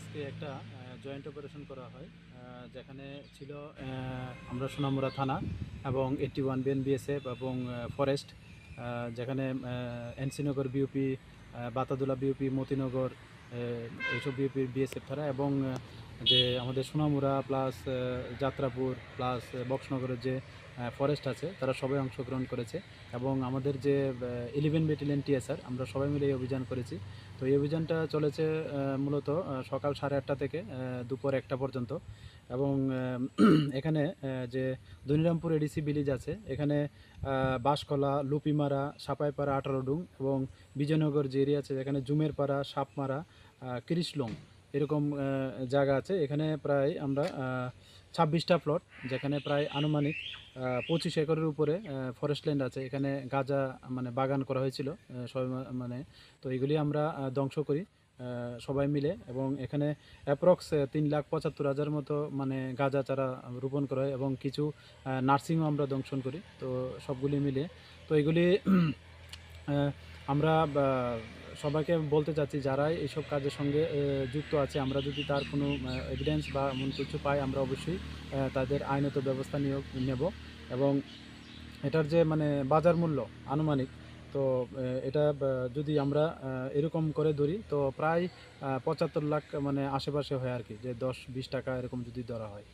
আজকে একটা joint operation করা হয়, যেখানে ছিল আমরা সোনামুড়া থানা এবং 81 বিএনবিএসএফ এবং ফরেস্ট, যেখানে এনসিনগর বিউপি, বাতাদুলা বিউপি, মতিনগর, এইসব বিউপি বিএসএফ থানা এবং যে আমাদের সোনামুড়া প্লাস যাত্রাপুর প্লাস বক্সনগরের যে ফরেস্ট আছে তারা সবাই অংশগ্রহণ করেছে এবং আমাদের যে 11 ব্যাটালিয়ন টিএসআর আমরা সবাই মিলে এই অভিযান করেছি। তো এই অভিযানটা চলেছে মূলত সকাল 8:30 থেকে দুপুর 1টা পর্যন্ত এবং এখানে যে দনিরামপুর এডিসি ভিলেজ আছে এখানে বাঁশকলা, লুপিমারা, সাপাইপাড়া, 18 ডুং এবং বিজয়নগর যে এরিয়া আছে যেখানে জুমেরপাড়া, সাপমারা, কিরিশলং এরকম জায়গা আছে। এখানে প্রায় আমরা 26টা প্লট, যেখানে প্রায় আনুমানিক 25 একরের উপরে ফরেস্ট ল্যান্ড আছে। এখানে গাঁজা মানে বাগান করা হয়েছিল সবাই মানে, তো এগুলি আমরা ধ্বংস করি সবাই মিলে এবং এখানে অ্যাপ্রক্স 3,75,000 মতো মানে গাঁজা চারা রোপণ করা হয় এবং কিছু নার্সিংও আমরা দংশন করি। তো সবগুলি মিলে তো এগুলি আমরা সবাইকে বলতে চাচ্ছি যারাই এইসব কাজের সঙ্গে যুক্ত আছে, আমরা যদি তার কোনো এভিডেন্স বা এমন কিছু পাই আমরা অবশ্যই তাদের আইনত ব্যবস্থা নেব এবং এটার যে মানে বাজার মূল্য আনুমানিক, তো এটা যদি আমরা এরকম করে ধরি তো প্রায় 75 লাখ মানে আশেপাশে হয় আর কি, যে 10-20 টাকা এরকম যদি ধরা হয়।